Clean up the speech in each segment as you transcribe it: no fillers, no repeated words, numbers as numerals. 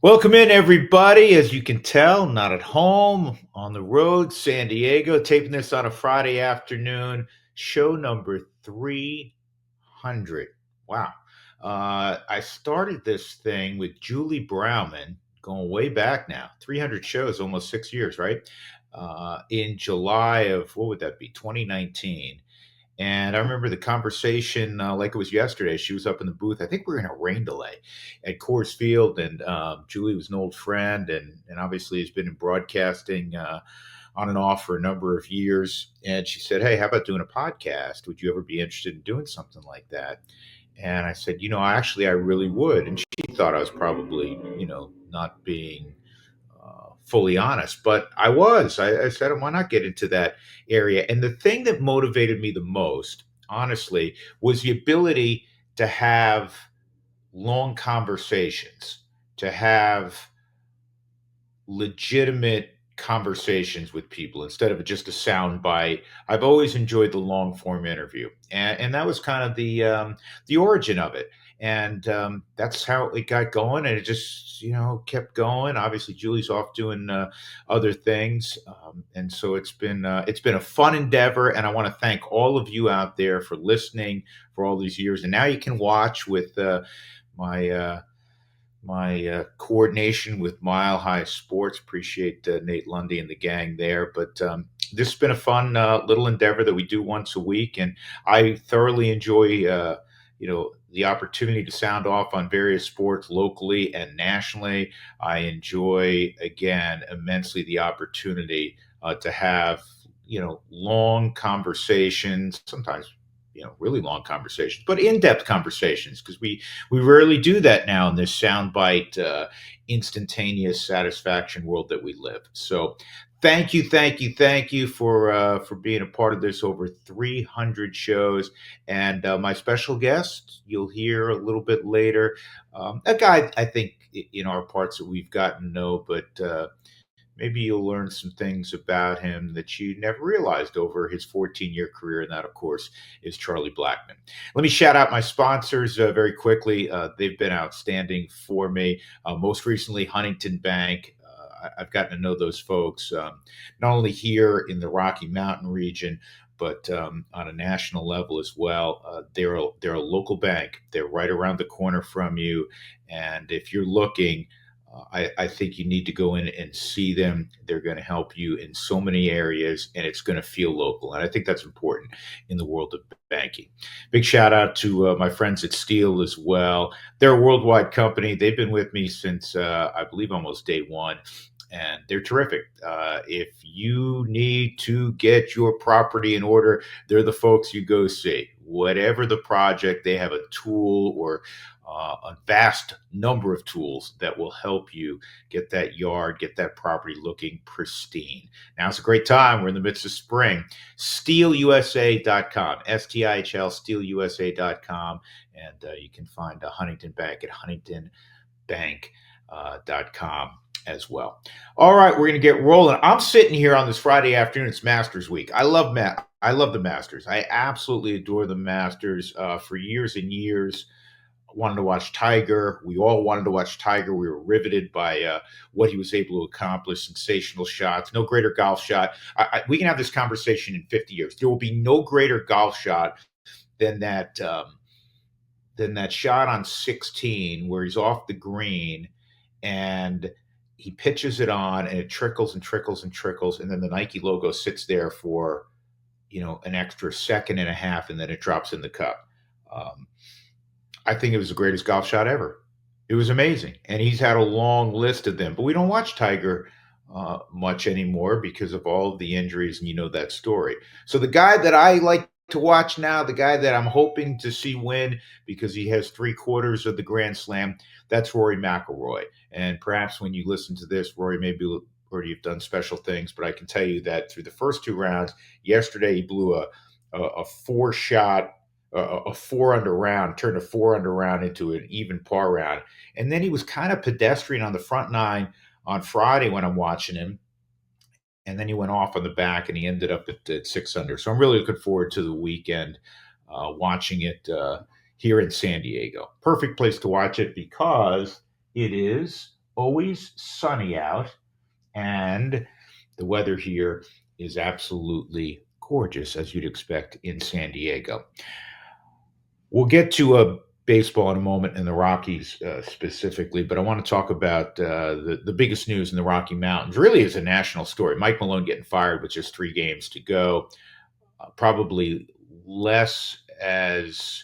Welcome in, everybody. As you can tell, not at home, on the road, San Diego, taping this on a Friday afternoon, show number 300. Wow. I started this thing with Julie Browman, going way back now, 300 shows, almost 6 years, right? In July of, what would that be, 2019. And I remember the conversation like it was yesterday. She was up in the booth. I think we were in a rain delay at Coors Field, and Julie was an old friend, and obviously has been in broadcasting on and off for a number of years. And she said, "Hey, how about doing a podcast? Would you ever be interested in doing something like that?" And I said, "Actually, I really would." And she thought I was probably, not being fully honest, but I was. I said, why not get into that area? And the thing that motivated me the most, honestly, was the ability to have long conversations, to have legitimate conversations with people instead of just a sound bite. I've always enjoyed the long form interview, and that was kind of the origin of it. And that's how it got going, and it just kept going. Obviously, Julie's off doing other things, and so it's been a fun endeavor. And I want to thank all of you out there for listening for all these years. And now you can watch with my coordination with Mile High Sports. Appreciate Nate Lundy and the gang there. But this has been a fun little endeavor that we do once a week, and I thoroughly enjoy the opportunity to sound off on various sports locally and nationally. I enjoy again immensely the opportunity to have long conversations, sometimes really long conversations, but in-depth conversations, because we rarely do that now in this soundbite, instantaneous satisfaction world that we live. So, thank you for being a part of this over 300 shows, and my special guest you'll hear a little bit later, a guy I think in our parts that we've gotten to know, but maybe you'll learn some things about him that you never realized over his 14-year career. And that, of course, is Charlie Blackmon. Let me shout out my sponsors very quickly. They've been outstanding for me. Most recently, Huntington Bank. I've gotten to know those folks not only here in the Rocky Mountain region, but on a national level as well. They're a local bank. They're right around the corner from you. And if you're looking, I think you need to go in and see them. They're going to help you in so many areas, and it's going to feel local. And I think that's important in the world of banking. Big shout out to my friends at Steel as well. They're a worldwide company. They've been with me since, I believe, almost day one. And they're terrific. If you need to get your property in order, they're the folks you go see. Whatever the project, they have a tool or a vast number of tools that will help you get that yard, get that property looking pristine. Now it's a great time. We're in the midst of spring. SteelUSA.com, STIHL, SteelUSA.com. And you can find a Huntington Bank at HuntingtonBank.com as well. All right, we're going to get rolling. I'm sitting here on this Friday afternoon. It's Masters Week. I love the Masters. I absolutely adore the Masters. For years and years, wanted to watch Tiger. We all wanted to watch Tiger. We were riveted by what he was able to accomplish, sensational shots. No greater golf shot. We can have this conversation in 50 years. There will be no greater golf shot than that shot on 16 where he's off the green and he pitches it on and it trickles and trickles and trickles, and then the Nike logo sits there for an extra second and a half, and then it drops in the cup. I think it was the greatest golf shot ever. It was amazing. And he's had a long list of them, but we don't watch Tiger much anymore because of all of the injuries, and you know that story. So the guy that I like to watch now, the guy that I'm hoping to see win because he has 3/4 of the Grand Slam, that's Rory McIlroy. And perhaps when you listen to this, Rory maybe already have done special things, but I can tell you that through the first two rounds, yesterday he blew a four-shot a 4-under round, turned a 4-under round into an even par round. And then he was kind of pedestrian on the front nine on Friday when I'm watching him. And then he went off on the back and he ended up at 6 under. So I'm really looking forward to the weekend watching it here in San Diego. Perfect place to watch it because it is always sunny out, and the weather here is absolutely gorgeous, as you'd expect in San Diego. We'll get to baseball in a moment and the Rockies specifically, but I want to talk about the biggest news in the Rocky Mountains. Really, is a national story. Mike Malone getting fired with just 3 games to go. Probably less as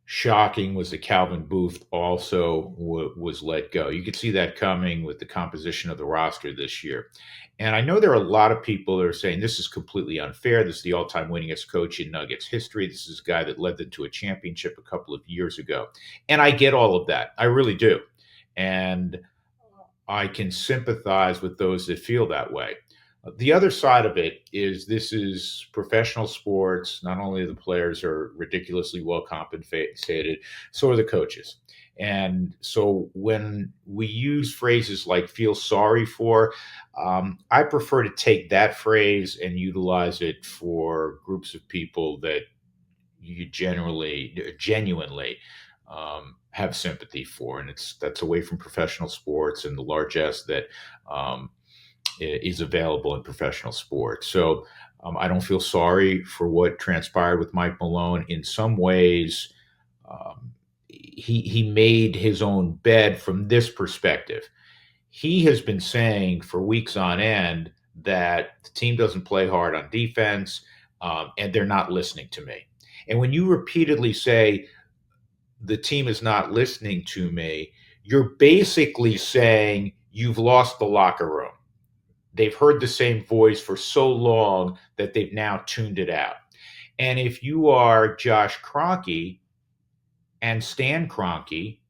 shocking was that Calvin Booth also was let go. You could see that coming with the composition of the roster this year. And I know there are a lot of people that are saying this is completely unfair. This is the all-time winningest coach in Nuggets history. This is a guy that led them to a championship a couple of years ago. And I get all of that. I really do. And I can sympathize with those that feel that way. The other side of it is this is professional sports. Not only the players are ridiculously well compensated, so are the coaches. And so when we use phrases like feel sorry for, I prefer to take that phrase and utilize it for groups of people that you genuinely have sympathy for. And that's away from professional sports and the largesse that is available in professional sports. So I don't feel sorry for what transpired with Mike Malone. In some ways, he made his own bed from this perspective. He has been saying for weeks on end that the team doesn't play hard on defense, and they're not listening to me. And when you repeatedly say the team is not listening to me, you're basically saying you've lost the locker room. They've heard the same voice for so long that they've now tuned it out. And if you are Josh Kroenke and Stan Kroenke,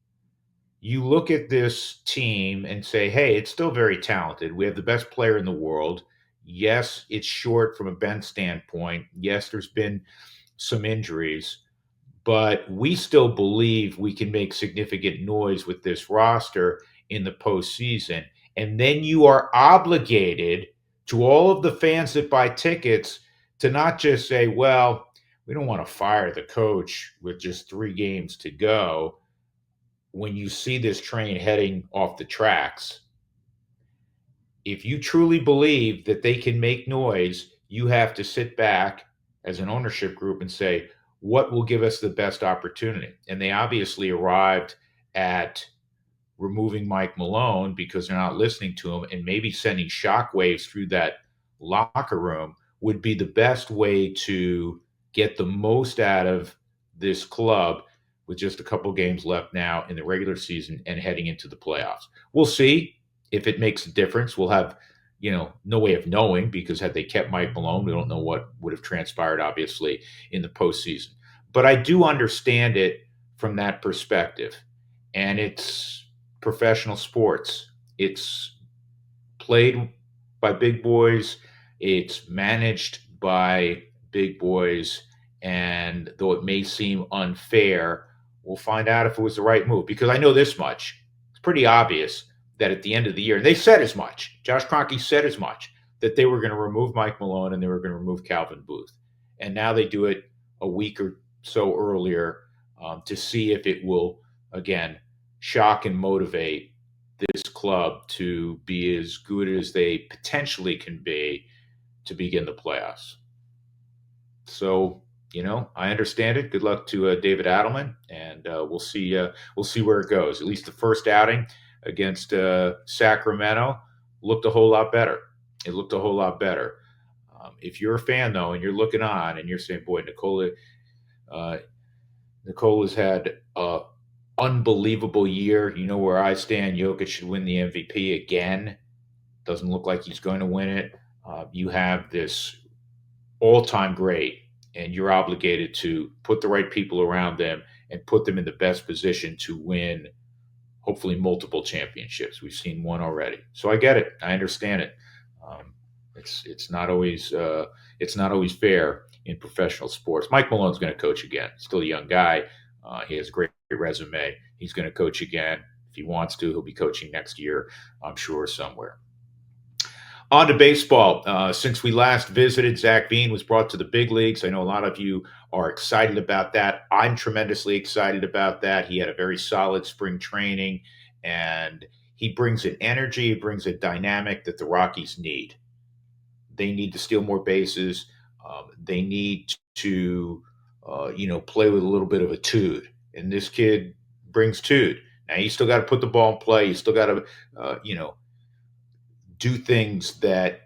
you look at this team and say, hey, it's still very talented. We have the best player in the world. Yes, it's short from a bench standpoint. Yes, there's been some injuries, but we still believe we can make significant noise with this roster in the postseason. And then you are obligated to all of the fans that buy tickets to not just say, well, we don't want to fire the coach with just 3 games to go. When you see this train heading off the tracks, if you truly believe that they can make noise, you have to sit back as an ownership group and say, what will give us the best opportunity? And they obviously arrived at removing Mike Malone because they're not listening to him, and maybe sending shockwaves through that locker room would be the best way to get the most out of this club with just a couple games left now in the regular season and heading into the playoffs. We'll see if it makes a difference. We'll have, no way of knowing, because had they kept Mike Malone, we don't know what would have transpired, obviously, in the postseason. But I do understand it from that perspective. And it's professional sports. It's played by big boys. It's managed by big boys. And though it may seem unfair, we'll find out if it was the right move. Because I know this much. It's pretty obvious that at the end of the year, and they said as much, Josh Kroenke said as much, that they were going to remove Mike Malone and they were going to remove Calvin Booth. And now they do it a week or so earlier to see if it will, again, shock and motivate this club to be as good as they potentially can be to begin the playoffs. So, I understand it. Good luck to David Adelman, and we'll see. We'll see where it goes. At least the first outing against Sacramento looked a whole lot better. It looked a whole lot better. If you're a fan though, and you're looking on, and you're saying, "Boy, Nicola's had a unbelievable year." You know where I stand. Jokic should win the MVP again. Doesn't look like he's going to win it. You have this all-time great, and you're obligated to put the right people around them and put them in the best position to win, hopefully, multiple championships. We've seen one already, so I get it. I understand it. It's not always fair in professional sports. Mike Malone's going to coach again. Still a young guy. He has a great resume. He's going to coach again. If he wants to, he'll be coaching next year, I'm sure, somewhere. On to baseball. Since we last visited, Zach Veen was brought to the big leagues. I know a lot of you are excited about that. I'm tremendously excited about that. He had a very solid spring training, and he brings an energy, he brings a dynamic that the Rockies need. They need to steal more bases. They need to, play with a little bit of a tude. And this kid brings tude. Now you still got to put the ball in play. You still got to, do things that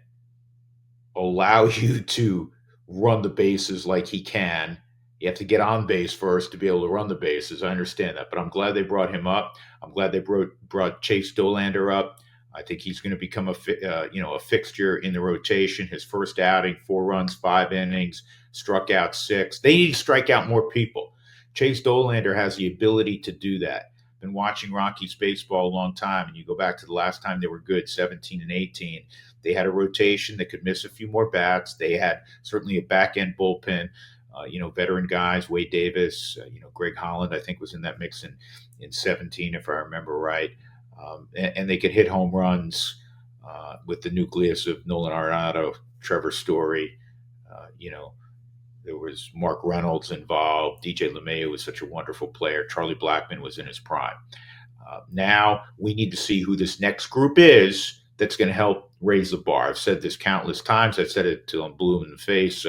allow you to run the bases like he can. You have to get on base first to be able to run the bases. I understand that, but I'm glad they brought him up. I'm glad they brought Chase Dolander up. I think he's going to become a fixture in the rotation. His first outing, 4 runs, 5 innings, struck out 6. They need to strike out more people. Chase Dolander has the ability to do that. Been watching Rockies baseball a long time, and you go back to the last time they were good, 17 and 18. They had a rotation that could miss a few more bats. They had certainly a back end bullpen. Veteran guys, Wade Davis, Greg Holland, I think was in that mix in 17, if I remember right. And they could hit home runs with the nucleus of Nolan Arenado, Trevor Story. There was Mark Reynolds involved. DJ LeMahieu was such a wonderful player. Charlie Blackmon was in his prime. Now we need to see who this next group is that's going to help raise the bar. I've said this countless times. I've said it till I'm blue in the face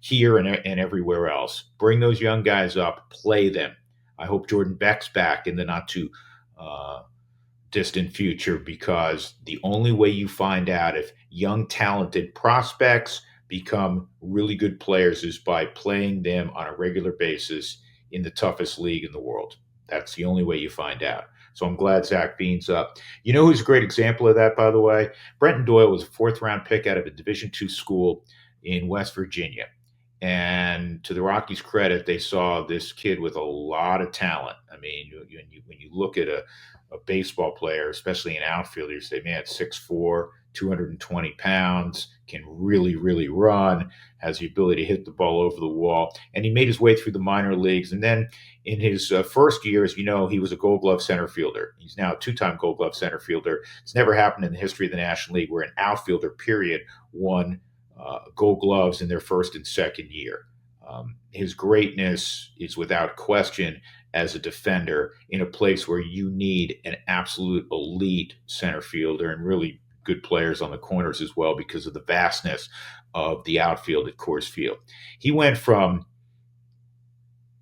here and everywhere else. Bring those young guys up, play them. I hope Jordan Beck's back in the not too distant future, because the only way you find out if young, talented prospects become really good players is by playing them on a regular basis in the toughest league in the world. That's the only way you find out. So I'm glad Zach Bean's up. You know who's a great example of that, by the way? Brenton Doyle was a 4th-round pick out of a Division II school in West Virginia. And to the Rockies' credit, they saw this kid with a lot of talent. I mean, when you look at a baseball player, especially an outfielder, you say, man, 6'4", 220 pounds, can really, really run, has the ability to hit the ball over the wall. And he made his way through the minor leagues. And then in his first year, as you know, he was a Gold Glove center fielder. He's now a 2-time Gold Glove center fielder. It's never happened in the history of the National League where an outfielder, period, won Gold Gloves in their first and second year. His greatness is without question as a defender in a place where you need an absolute elite center fielder and really good players on the corners as well because of the vastness of the outfield at Coors Field. He went from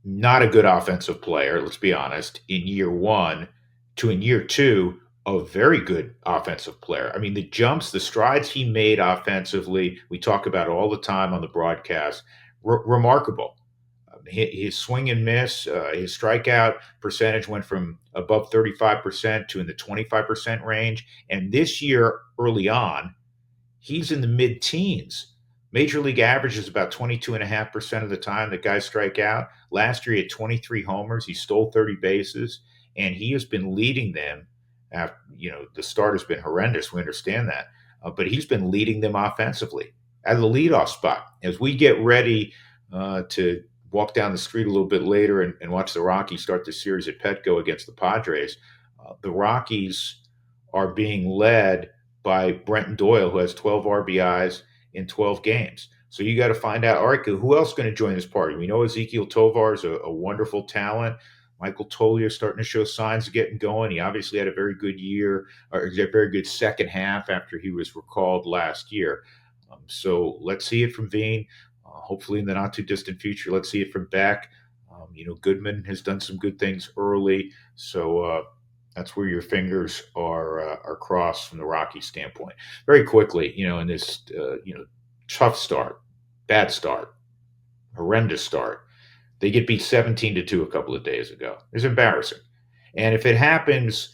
not a good offensive player, let's be honest, in year 1 to in year 2, a very good offensive player. I mean, the jumps, the strides he made offensively, we talk about all the time on the broadcast, remarkable. His swing and miss, his strikeout percentage went from above 35% to in the 25% range. And this year, early on, he's in the mid-teens. Major league average is about 22.5% of the time that guys strike out. Last year, he had 23 homers. He stole 30 bases, and he has been leading them. After, the start has been horrendous. We understand that. But he's been leading them offensively at the leadoff spot. As we get ready to walk down the street a little bit later and watch the Rockies start the series at Petco against the Padres, the Rockies are being led by Brenton Doyle, who has 12 RBIs in 12 games. So you got to find out, all right, who else is going to join this party? We know Ezekiel Tovar is a wonderful talent. Michael Toglia is starting to show signs of getting going. He obviously had a very good year, or a very good second half after he was recalled last year. So let's see it from Veen. Hopefully in the not too distant future, let's see it from Beck. Goodman has done some good things early. So that's where your fingers are crossed from the Rockies standpoint. Very quickly, in this, tough start, bad start, horrendous start. They get beat 17-2 a couple of days ago. It's embarrassing. And if it happens,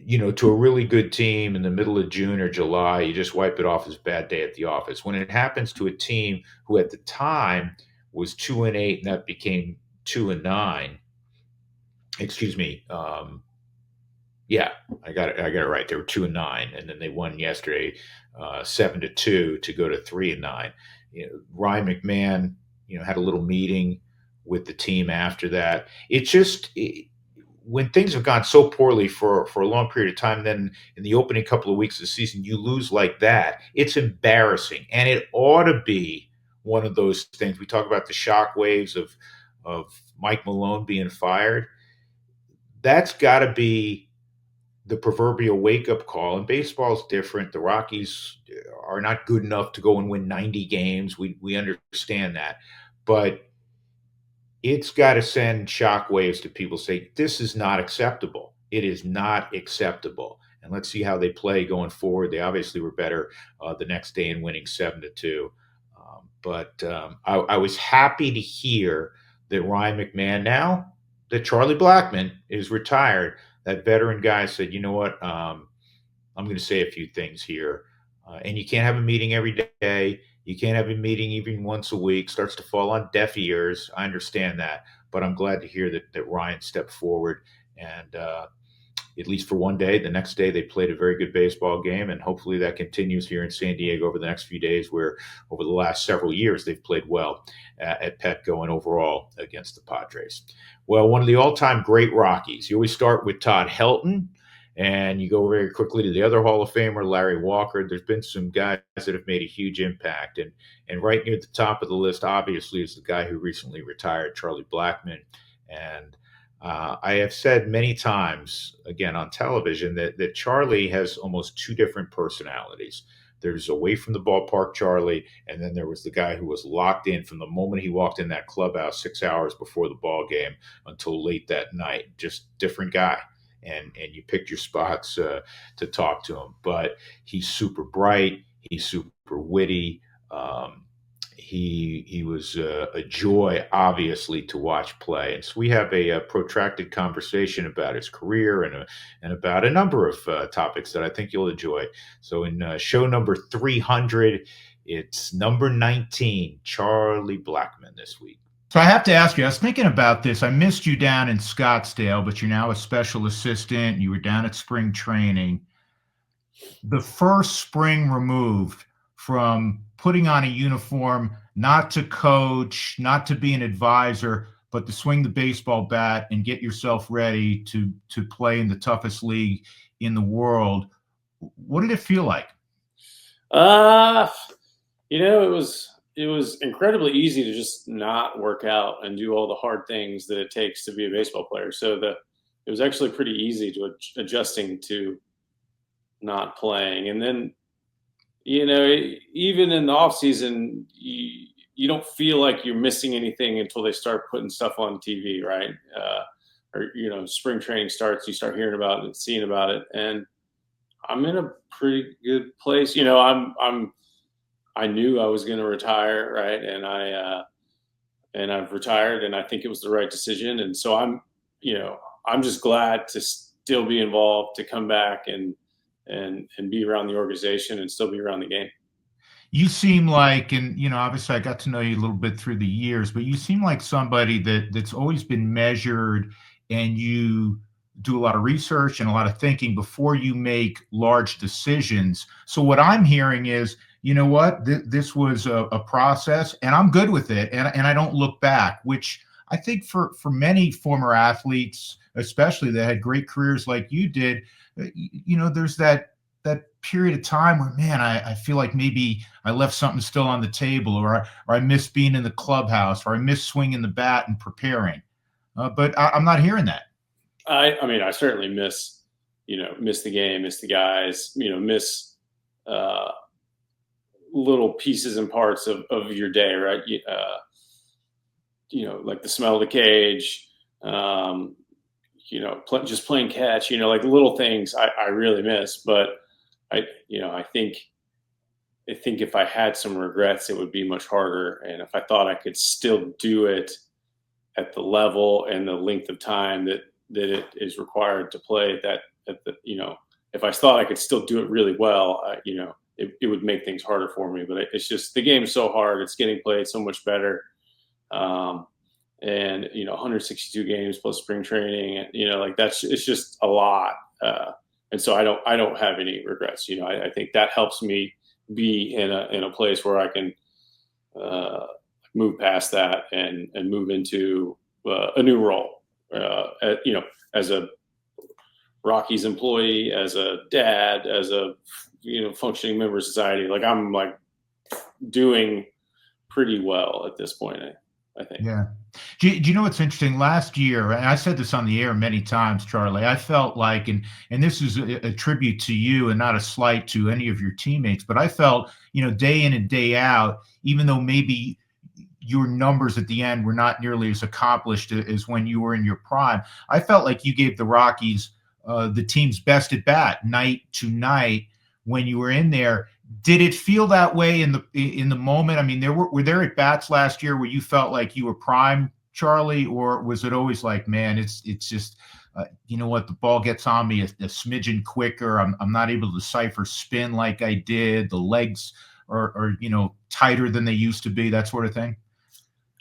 to a really good team in the middle of June or July, you just wipe it off as a bad day at the office. When it happens to a team who at the time was 2-8 and that became 2-9, excuse me, yeah, I got it right. They were 2-9, and then they won yesterday, 7-2 to go to 3-9. Ryan McMahon, had a little meeting with the team after that. When things have gone so poorly for a long period of time, then in the opening couple of weeks of the season, you lose like that. It's embarrassing, and it ought to be one of those things. We talk about the shock waves of Mike Malone being fired. That's got to be the proverbial wake up call. And baseball's different. The Rockies are not good enough to go and win 90 games. We understand that, but it's got to send shockwaves to people. Say this is not acceptable. It is not acceptable. And let's see how they play going forward. They obviously were better the next day in winning 7-2. I was happy to hear that Ryan McMahon, now that Charlie Blackmon is retired, that veteran guy said, you know what, I'm going to say a few things here. And you can't have a meeting every day. You can't have a meeting even once a week. Starts to fall on deaf ears. I understand that. But I'm glad to hear that Ryan stepped forward and at least for one day. The next day, they played a very good baseball game, and hopefully that continues here in San Diego over the next few days, where over the last several years they've played well at Petco and overall against the Padres. Well, one of the all-time great Rockies. You always start with Todd Helton, and you go very quickly to the other Hall of Famer, Larry Walker. There's been some guys that have made a huge impact, and right near the top of the list, obviously, is the guy who recently retired, Charlie Blackmon. And I have said many times, again on television, that Charlie has almost two different personalities. There's away from the ballpark Charlie, and then there was the guy who was locked in from the moment he walked in that clubhouse 6 hours before the ball game until late that night. Just different guy. And you picked your spots to talk to him. But he's super bright. He's super witty. He was a joy, obviously, to watch play. And so we have a protracted conversation about his career and about a number of topics that I think you'll enjoy. So in show number 300, it's number 19, Charlie Blackmon this week. So I have to ask you, I was thinking about this. I missed you down in Scottsdale, but you're now a special assistant. You were down at spring training. The first spring removed from putting on a uniform, not to coach, not to be an advisor, but to swing the baseball bat and get yourself ready to play in the toughest league in the world. What did it feel like? Uh, it was incredibly easy to just not work out and do all the hard things that it takes to be a baseball player. So it was actually pretty easy to adjusting to not playing. And then, even in the off season, you don't feel like you're missing anything until they start putting stuff on TV, right? Or spring training starts, you start hearing about it and seeing about it. And I'm in a pretty good place. I knew I was going to retire, right? And I've retired, and I think it was the right decision. And so I'm just glad to still be involved, to come back and be around the organization and still be around the game. You seem like, and obviously I got to know you a little bit through the years, but you seem like somebody that's always been measured, and you do a lot of research and a lot of thinking before you make large decisions. So what I'm hearing is, you know what, this was a process, and I'm good with it, and I don't look back, which I think for many former athletes, especially that had great careers like you did, there's that period of time where, man, I feel like maybe I left something still on the table, or I miss being in the clubhouse, or I miss swinging the bat and preparing. But I'm not hearing that. I mean, I certainly miss the game, miss the guys, miss little pieces and parts of your day, right? Like the smell of the cage, just playing catch, like little things I really miss. But I think if I had some regrets, it would be much harder. And if I thought I could still do it at the level and the length of time that it is required to play if I thought I could still do it really well, it would make things harder for me. But it's just, the game is so hard. It's getting played so much better. And 162 games plus spring training, it's just a lot. And so I don't have any regrets. I think that helps me be in a place where I can move past that and move into a new role. As a Rockies employee, as a dad, as a functioning member of society. I'm doing pretty well at this point. I think. Yeah. Do you know what's interesting? Last year, and I said this on the air many times, Charlie, I felt like, and this is a tribute to you and not a slight to any of your teammates, but I felt, day in and day out, even though maybe your numbers at the end were not nearly as accomplished as when you were in your prime, I felt like you gave the Rockies the team's best at bat night to night when you were in there. Did it feel that way in the moment? I mean, were there at bats last year where you felt like you were prime, Charlie, or was it always like, man, it's just you know what, the ball gets on me a smidgen quicker. I'm not able to decipher spin like I did. The legs are tighter than they used to be. That sort of thing.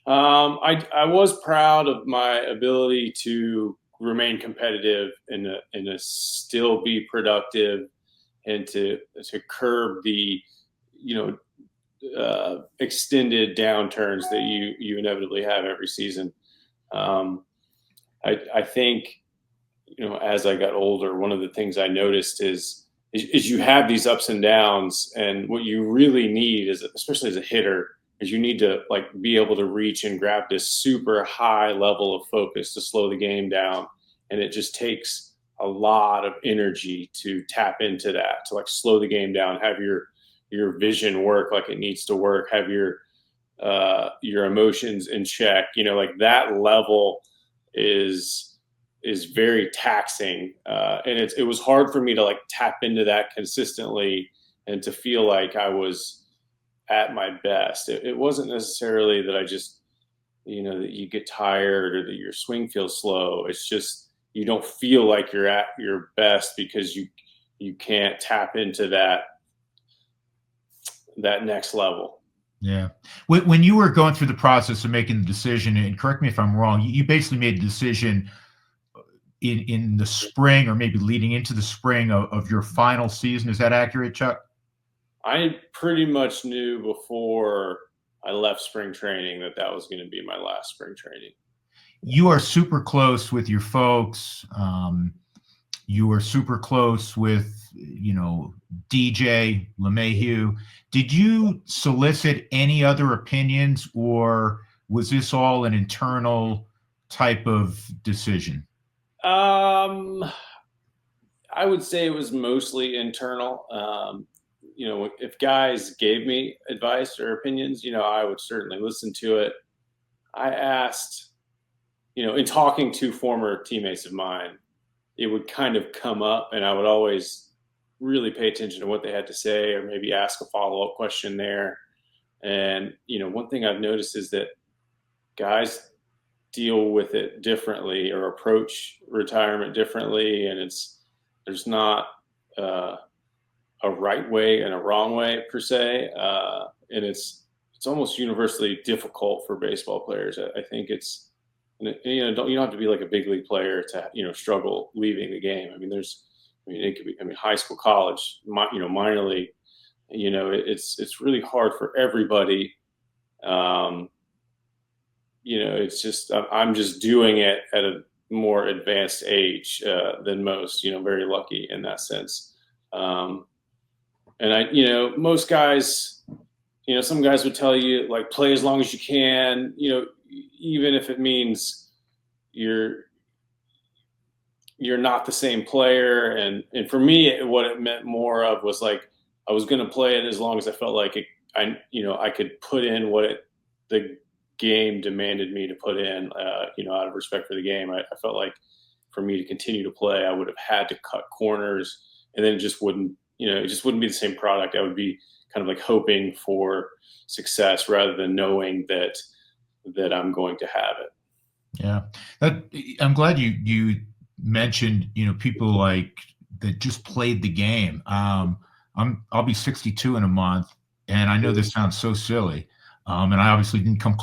I was proud of my ability to remain competitive and to still be productive and to curb the extended downturns that you inevitably have every season. I think as I got older, one of the things I noticed is you have these ups and downs, and what you really need is, especially as a hitter, is you need to be able to reach and grab this super high level of focus to slow the game down, and it just takes a lot of energy to tap into that, to slow the game down, have your vision work like it needs to work, have your emotions in check. That level is very taxing, and it was hard for me to tap into that consistently and to feel like I was at my best. It wasn't necessarily that I just that you get tired or that your swing feels slow. It's just you don't feel like you're at your best because you can't tap into that next level. Yeah. When you were going through the process of making the decision, and correct me if I'm wrong, you basically made a decision in the spring or maybe leading into the spring of your final season. Is that accurate, Chuck? I pretty much knew before I left spring training that was going to be my last spring training. You are super close with your folks. You were super close with, DJ LeMahieu. Did you solicit any other opinions, or was this all an internal type of decision? I would say it was mostly internal. If guys gave me advice or opinions, I would certainly listen to it. I asked, in talking to former teammates of mine, it would kind of come up, and I would always really pay attention to what they had to say, or maybe ask a follow-up question there. And, one thing I've noticed is that guys deal with it differently or approach retirement differently. And there's not a right way and a wrong way per se. And it's almost universally difficult for baseball players. I think you don't have to be like a big league player to, struggle leaving the game. It could be, high school, college, minor league, it's really hard for everybody. It's just, I'm just doing it at a more advanced age than most, very lucky in that sense. And most guys, some guys would tell you play as long as you can, even if it means you're not the same player. And for me, what it meant more of was I was going to play it as long as I felt like I could put in the game demanded me to put in, out of respect for the game. I felt like for me to continue to play, I would have had to cut corners, and then it just wouldn't be the same product. I would be kind of hoping for success rather than knowing that I'm going to have it. Yeah. I'm glad you mentioned, people that just played the game. I'll be 62 in a month, and I know this sounds so silly. And I obviously didn't come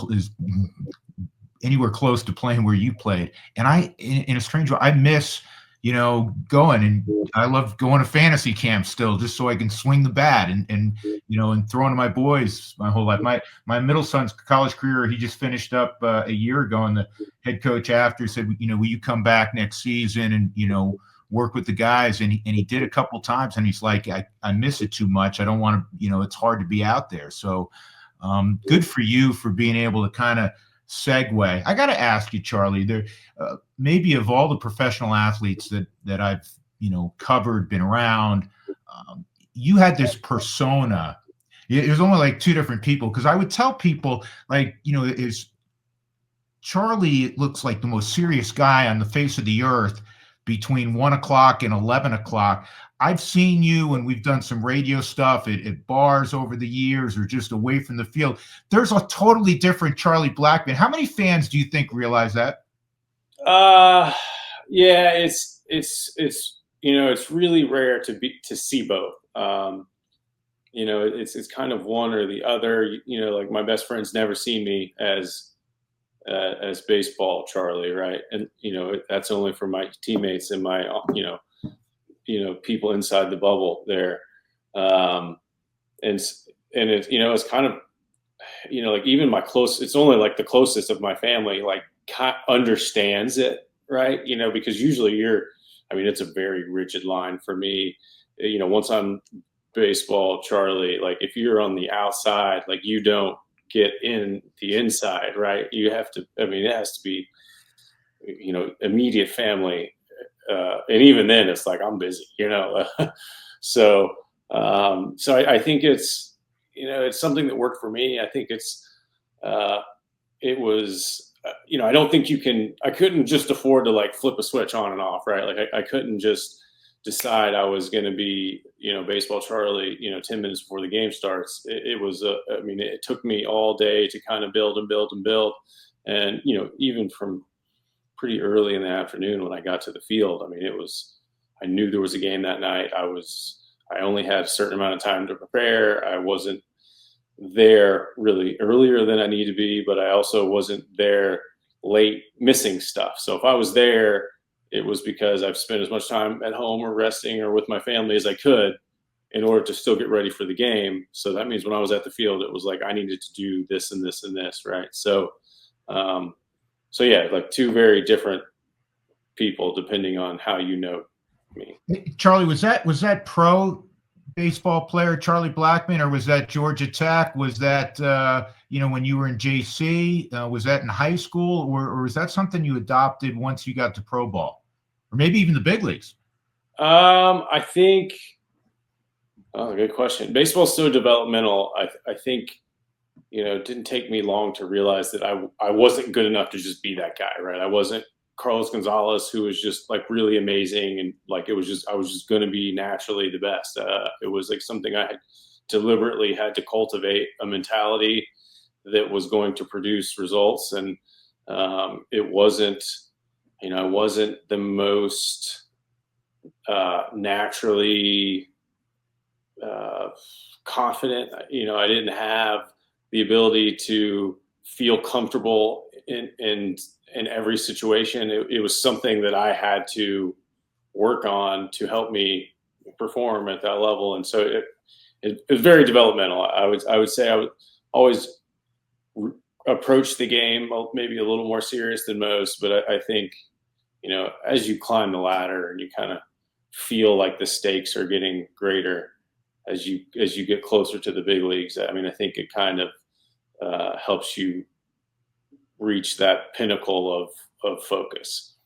anywhere close to playing where you played. And in a strange way, I miss, going, and I love going to fantasy camp still, just so I can swing the bat and throwing to my boys my whole life. My middle son's college career, he just finished up a year ago, and the head coach after said, will you come back next season and, work with the guys? And he did a couple times, and he's like, I miss it too much. I don't want to, it's hard to be out there. So, good for you for being able to kind of segue. I got to ask you, Charlie. There, maybe of all the professional athletes that I've covered, been around, you had this persona. It was only like two different people, because I would tell people, like, is Charlie looks like the most serious guy on the face of the earth between 1 o'clock and 11 o'clock. I've seen you, and we've done some radio stuff at bars over the years, or just away from the field. There's a totally different Charlie Blackmon. How many fans do you think realize that? Yeah, it's really rare to see both. It's kind of one or the other. Like my best friend's never seen me as baseball Charlie, right? And that's only for my teammates and my people inside the bubble there. And it's kind of like even my close. It's only like the closest of my family like understands it, right? Because usually it's a very rigid line for me. Once I'm baseball Charlie, like if you're on the outside, like you don't get in the inside, right? You have to, it has to be, immediate family. And even then it's like, I'm busy, so I think it's, it's something that worked for me. I think it was, I don't think I couldn't just afford to like flip a switch on and off, right? Like I couldn't just decide I was going to be, baseball Charlie, 10 minutes before the game starts. It took me all day to kind of build and build and build. And, even from pretty early in the afternoon when I got to the field, I knew there was a game that night. I only had a certain amount of time to prepare. I wasn't there really earlier than I need to be, but I also wasn't there late missing stuff. So if I was there, it was because I've spent as much time at home or resting or with my family as I could in order to still get ready for the game. So that means when I was at the field, it was like I needed to do this and this and this, right? So, yeah, like two very different people depending on how you know me. Charlie, was that pro baseball player Charlie Blackmon, or was that Georgia Tech? Was that when you were in JC? Was that in high school, or was that something you adopted once you got to pro ball, or maybe even the big leagues? I think. Oh, good question. Baseball's so developmental. I think it didn't take me long to realize that I wasn't good enough to just be that guy, right? I wasn't Carlos Gonzalez, who was just like really amazing, and like I was just going to be naturally the best. It was like something I had deliberately had to cultivate a mentality that was going to produce results, and it wasn't, I wasn't the most naturally confident. I didn't have the ability to feel comfortable in every situation. It was something that I had to work on to help me perform at that level. And so it was very developmental. I would say I would always approach the game maybe a little more serious than most, but I think, as you climb the ladder and you kind of feel like the stakes are getting greater as you get closer to the big leagues, I think it kind of helps you reach that pinnacle of focus.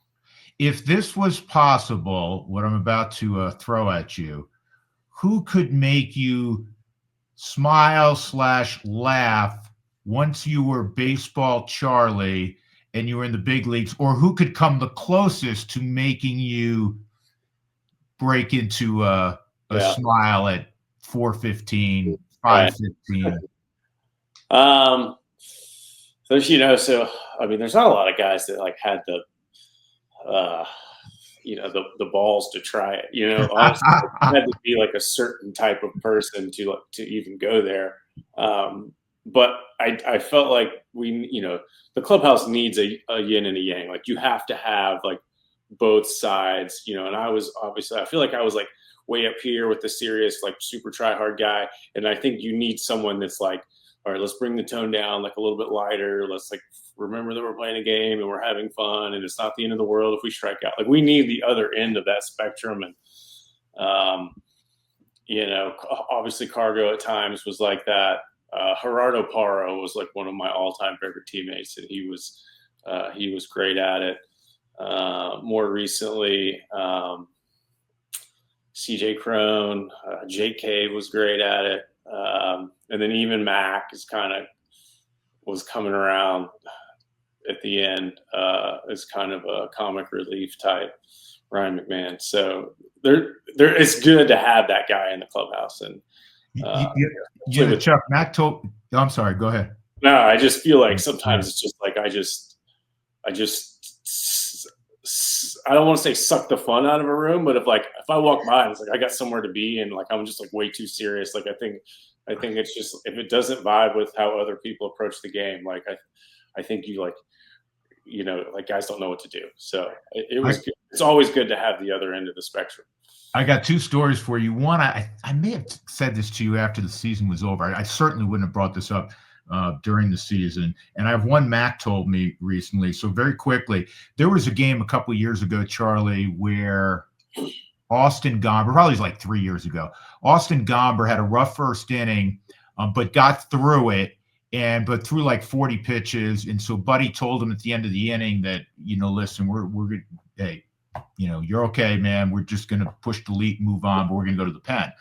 If this was possible, what I'm about to throw at you, who could make you smile / laugh once you were baseball Charlie and you were in the big leagues, or who could come the closest to making you break into a smile at 4:15, 5:15? So there's not a lot of guys that like had the balls to try it. Honestly, it had to be like a certain type of person to even go there. But I felt like the clubhouse needs a yin and a yang. Like you have to have like both sides, and I feel like I was like way up here with the serious, like super try hard guy. And I think you need someone that's like, all right, let's bring the tone down like a little bit lighter. Let's like remember that we're playing a game and we're having fun and it's not the end of the world if we strike out. Like we need the other end of that spectrum. And, obviously Cargo at times was like that. Gerardo Parro was like one of my all-time favorite teammates, and he was great at it. More recently, CJ Crone, Jake Cave was great at it. And then even Mac was coming around at the end as kind of a comic relief type, Ryan McMahon. So it's good to have that guy in the clubhouse. And Chuck, Mac told. I'm sorry. Go ahead. No, I just feel like sometimes it's just like I don't want to say suck the fun out of a room, but if I walk by and it's like I got somewhere to be and like I'm just like way too serious, like I think it's just if it doesn't vibe with how other people approach the game, like I think you like guys don't know what to do. So good. It's always good to have the other end of the spectrum. I got two stories for you. One, I may have said this to you after the season was over. I certainly wouldn't have brought this up during the season. And I have one Mac told me recently. So very quickly, there was a game a couple of years ago, Charlie, where Austin Gomber, probably like 3 years ago, Austin Gomber had a rough first inning, but got through it. But threw like 40 pitches. And so Buddy told him at the end of the inning that, listen, we're good. Hey, you're okay, man. We're just going to push delete, move on, but we're going to go to the pen.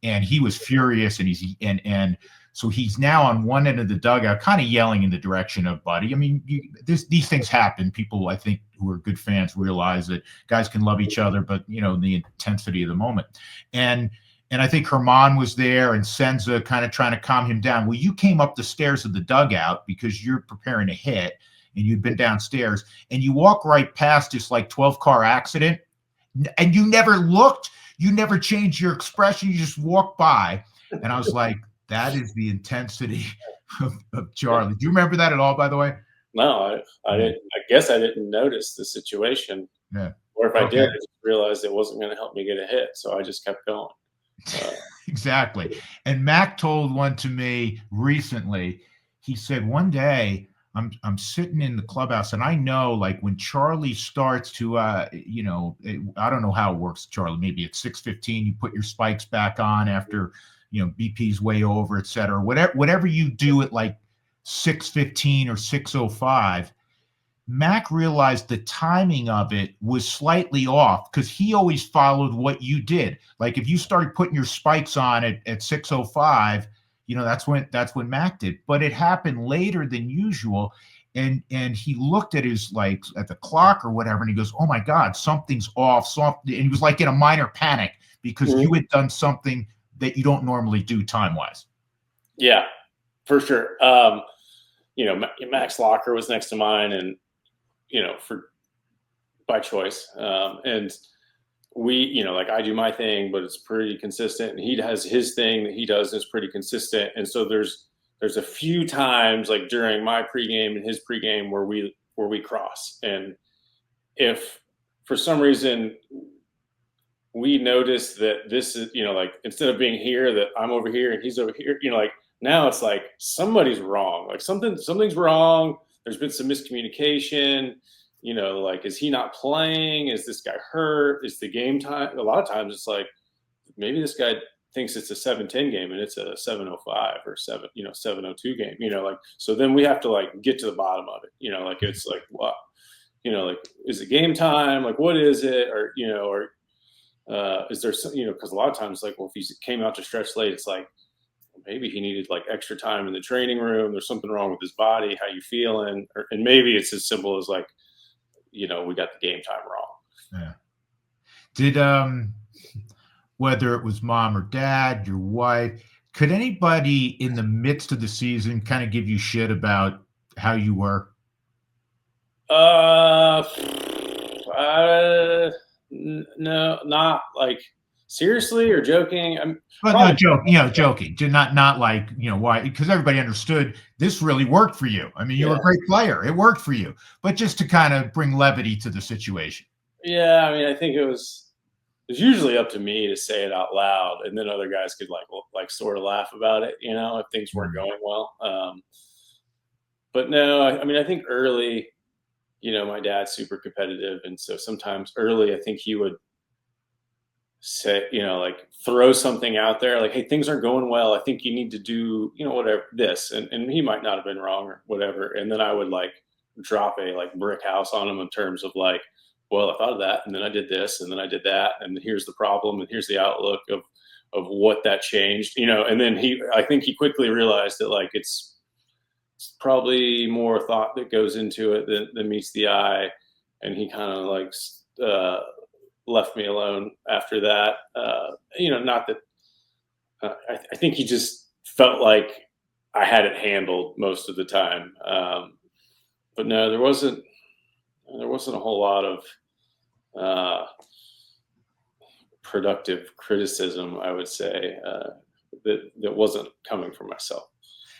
And he was furious. And so he's now on one end of the dugout, kind of yelling in the direction of Buddy. I mean, these things happen. People, I think, who are good fans realize that guys can love each other, but, the intensity of the moment. And I think Herman was there and Senza kind of trying to calm him down. Well, you came up the stairs of the dugout because you're preparing a hit and you'd been downstairs and you walk right past this like 12-car accident and you never looked, you never changed your expression. You just walked by. And I was like, that is the intensity of Charlie. Do you remember that at all, by the way? No, I didn't. I guess I didn't notice the situation. Yeah. Or if I did, I just realized it wasn't going to help me get a hit. So I just kept going. Exactly. And Mac told one to me recently. He said, one day I'm sitting in the clubhouse and I know like when Charlie starts to, I don't know how it works, Charlie, maybe at 6:15, you put your spikes back on after, BP's way over, et cetera, whatever you do at like 6:15 or 6:05, Mac realized the timing of it was slightly off because he always followed what you did. Like if you started putting your spikes on at 6:05, that's when Mac did. But it happened later than usual. And he looked at at the clock or whatever, and he goes, "Oh my God, something's off." And he was like in a minor panic because you had done something that you don't normally do time-wise. Yeah, for sure. Mac's locker was next to mine, and by choice. And we, I do my thing, but it's pretty consistent, and he has his thing that he does is pretty consistent. And so there's a few times like during my pregame and his pregame where we cross. And if for some reason we notice that this is, instead of being here, that I'm over here and he's over here, now it's like somebody's wrong, like something's wrong. There's been some miscommunication, is he not playing? Is this guy hurt? Is the game time? A lot of times it's like, maybe this guy thinks it's a 7:10 game and it's a 7:05 or 7:02 game, so then we have to like get to the bottom of it, it's like, what, is it game time? Like, what is it? Or, is there some, cause a lot of times like, well, if he came out to stretch late, it's like, maybe he needed like extra time in the training room. There's something wrong with his body. How you feeling? And maybe it's as simple as like, we got the game time wrong. Yeah. Did, whether it was mom or dad, your wife, could anybody in the midst of the season kind of give you shit about how you were? No, not like seriously or joking. No, joking. Not like, why? Because everybody understood this really worked for you. I mean, you were a great player. It worked for you. But just to kind of bring levity to the situation. Yeah, I mean, I think it was usually up to me to say it out loud, and then other guys could like sort of laugh about it, if things weren't going well. But no, I mean, I think early, my dad's super competitive, and so sometimes early, I think he would say, like throw something out there, like, hey, things aren't going well. I think you need to do, whatever this. And he might not have been wrong or whatever. And then I would like drop a like brick house on him in terms of like, well, I thought of that, and then I did this, and then I did that, and here's the problem, and here's the outlook of what that changed, and then I think he quickly realized that like it's probably more thought that goes into it than meets the eye, and he kind of like left me alone after that. Not that I think he just felt like I had it handled most of the time. But no, there wasn't a whole lot of productive criticism, I would say, that wasn't coming from myself.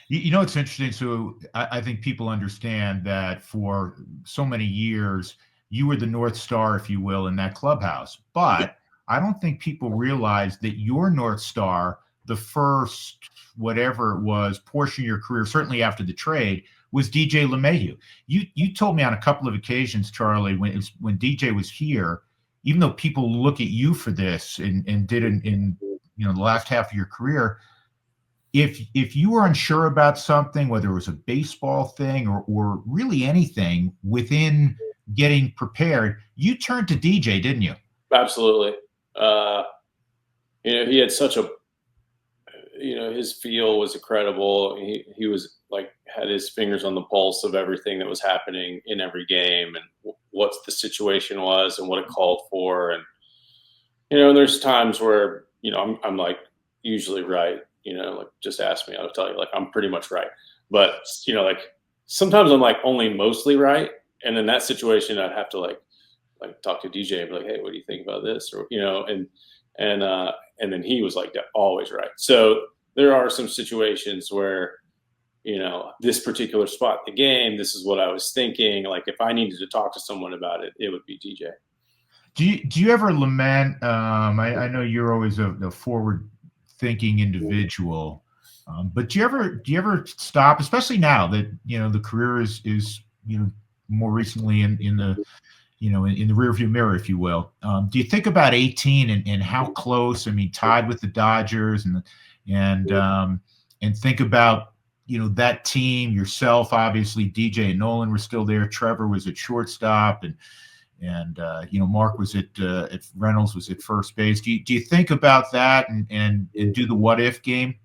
It's interesting. So I think people understand that for so many years, you were the North Star, if you will, in that clubhouse. But I don't think people realize that your North Star, the first, whatever it was, portion of your career, certainly after the trade, was DJ LeMahieu. You told me on a couple of occasions, Charlie, when DJ was here, even though people look at you for this and did in the last half of your career, if you were unsure about something, whether it was a baseball thing or really anything within getting prepared, you turned to DJ, didn't you? Absolutely. He had such a, his feel was incredible. He was like, had his fingers on the pulse of everything that was happening in every game and what the situation was and what it called for. And, and there's times where, I'm like usually right. Like just ask me, I'll tell you, like, I'm pretty much right. But, like sometimes I'm like only mostly right. And in that situation, I'd have to like talk to DJ and be like, hey, what do you think about this? Or, and then he was like always right. So there are some situations where, this particular spot in the game, this is what I was thinking. Like if I needed to talk to someone about it, it would be DJ. Do you ever lament? I know you're always a forward thinking individual, but do you ever stop, especially now that the career is more recently in the in the rearview mirror, if you will. Do you think about 18 and how close? I mean, tied with the Dodgers and think about that team, yourself, obviously DJ and Nolan were still there. Trevor was at shortstop, and Mark was at Reynolds was at first base. Do you think about that and do the what if game?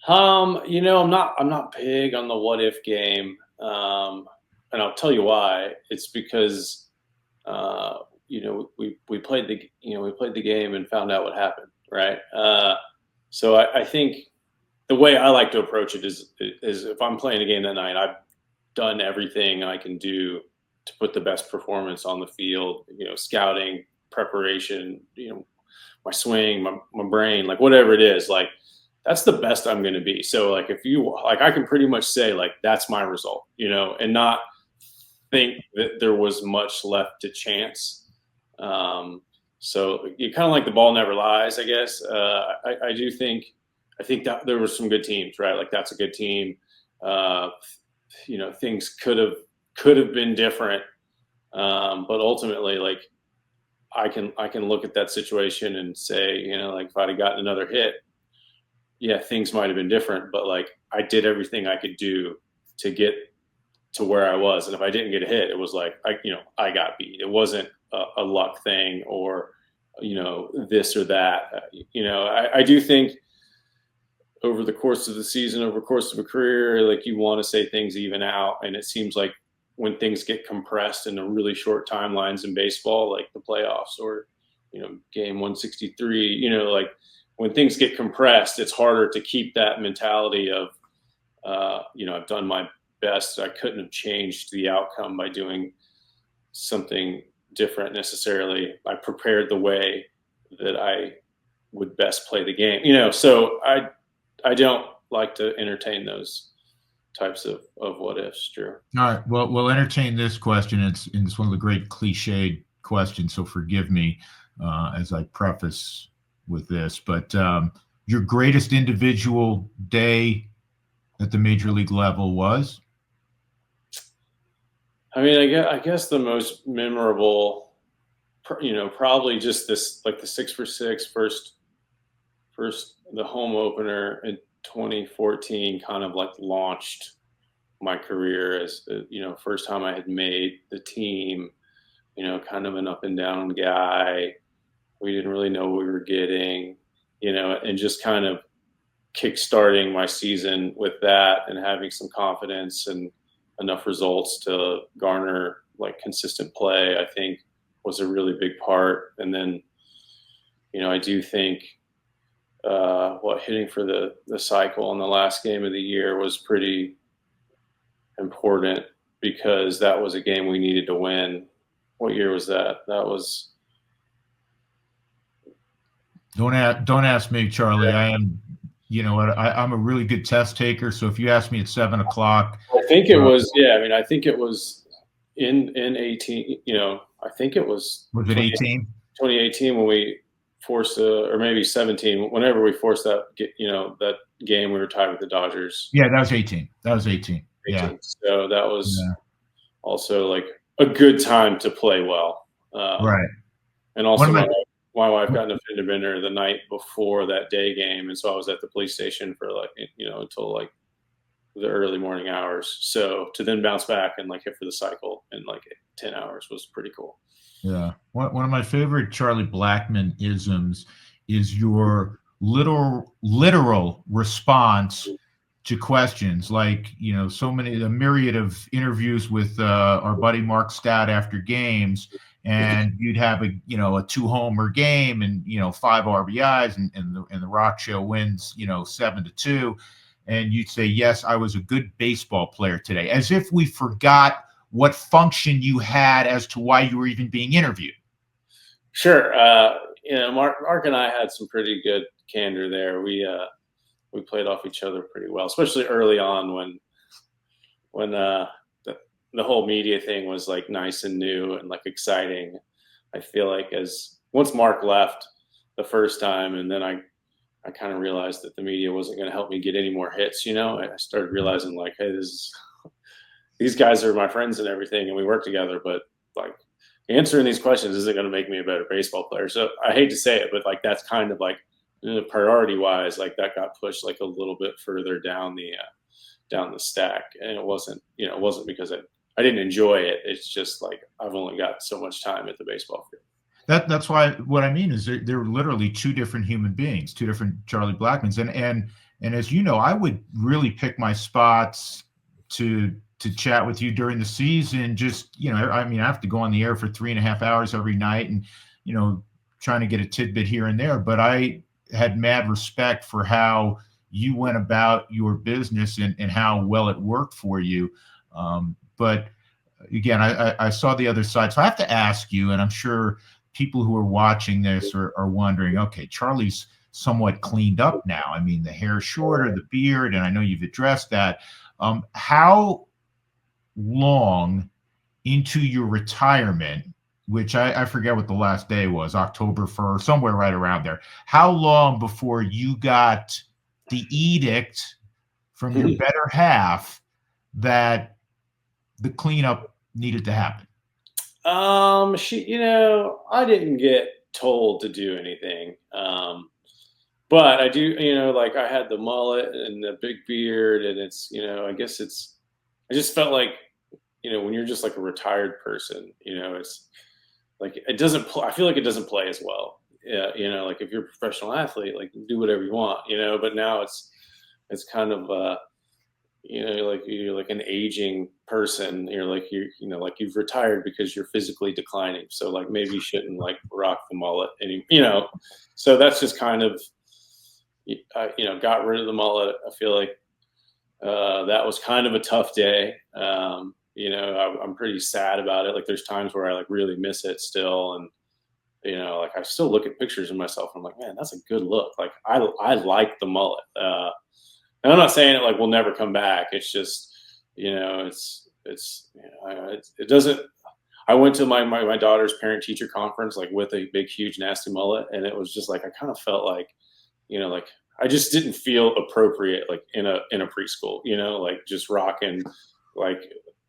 I'm not big on the what if game. And I'll tell you why. It's because we played the game and found out what happened, right? So I think the way I like to approach it is if I'm playing a game that night, I've done everything I can do to put the best performance on the field. Scouting, preparation, my swing, my brain, like whatever it is, like that's the best I'm going to be. So like I can pretty much say like that's my result, and not think that there was much left to chance. So you kind of like the ball never lies, I guess. I think that there were some good teams, right? Like that's a good team. Things could have been different. But ultimately, like I can look at that situation and say, like if I'd have gotten another hit, yeah, things might have been different, but like I did everything I could do to get to where I was. And if I didn't get a hit, it was like, I got beat. It wasn't a luck thing or, this or that. I do think over the course of the season, over the course of a career, like you want to say things even out. And it seems like when things get compressed into really short timelines in baseball, like the playoffs or, game 163, like when things get compressed, it's harder to keep that mentality of, I've done my best. I couldn't have changed the outcome by doing something different necessarily. I prepared the way that I would best play the game, so I don't like to entertain those types of what ifs, Drew. All right. Well, we'll entertain this question. It's one of the great cliched questions, so forgive me as I preface with this. But your greatest individual day at the major league level was? I mean, I guess the most memorable probably just this, like the 6 for 6 the home opener in 2014 kind of like launched my career as first time I had made the team. Kind of an up and down guy. We didn't really know what we were getting, and just kind of kickstarting my season with that and having some confidence and enough results to garner like consistent play, I think was a really big part. And then, I do think hitting for the cycle in the last game of the year was pretty important because that was a game we needed to win. What year was that? That was. Don't ask me, Charlie. I am, I'm a really good test taker. So if you ask me at 7 o'clock, I think it was. Yeah, I mean, I think it was in 18. I think it was. Was it 18? 2018 when we forced or maybe 17. Whenever we forced that, that game, we were tied with the Dodgers. Yeah, that was 18. That was 18. 18. Yeah. So that was also like a good time to play well. Right. And also my wife got in a fender bender the night before that day game. And so I was at the police station for like, until like the early morning hours. So to then bounce back and like hit for the cycle in like 10 hours was pretty cool. Yeah. One of my favorite Charlie Blackmon isms is your literal response to questions. Like, so many, the myriad of interviews with our buddy Mark Stout after games, and you'd have a 2-homer game and 5 RBIs and the Rock Show wins 7-2, and you'd say, yes, I was a good baseball player today, as if we forgot what function you had as to why you were even being interviewed. Sure. Mark and I had some pretty good candor there. We played off each other pretty well, especially early on when the whole media thing was like nice and new and like exciting. I feel like once Mark left the first time, and then I kind of realized that the media wasn't going to help me get any more hits. I started realizing like, hey, these guys are my friends and everything, and we work together, but like answering these questions isn't going to make me a better baseball player. So I hate to say it, but like that's kind of like priority wise, like that got pushed like a little bit further down the stack, and it wasn't because I didn't enjoy it. It's just like I've only got so much time at the baseball field. That's why what I mean is they're literally two different human beings, two different Charlie Blackmons, and as you know, I would really pick my spots to chat with you during the season. Just I have to go on the air for 3.5 hours every night, and trying to get a tidbit here and there. But I had mad respect for how you went about your business and how well it worked for you. But again, I saw the other side. So I have to ask you, and I'm sure people who are watching this are wondering, okay, Charlie's somewhat cleaned up now. I mean, the hair shorter, the beard, and I know you've addressed that. How long into your retirement, which I forget what the last day was, October 1st, somewhere right around there. How long before you got the edict from your better half that the cleanup needed to happen? I didn't get told to do anything. But I do, like I had the mullet and the big beard, and it's, I just felt like, when you're just like a retired person, it's like, it doesn't, I feel like it doesn't play as well. Yeah. Like if you're a professional athlete, like do whatever you want, but now it's kind of, like you're like an aging person. You're like, like you've retired because you're physically declining. So like maybe you shouldn't like rock the mullet so that's just kind of, got rid of the mullet. I feel like that was kind of a tough day. I'm pretty sad about it. Like there's times where I like really miss it still. And, like I still look at pictures of myself and I'm like, man, that's a good look. Like I like the mullet. And I'm not saying it like we'll never come back. It's just, it doesn't. I went to my daughter's parent teacher conference, like with a big, huge, nasty mullet. And it was just like, I kind of felt like, like I just didn't feel appropriate, like in a preschool, like just rocking like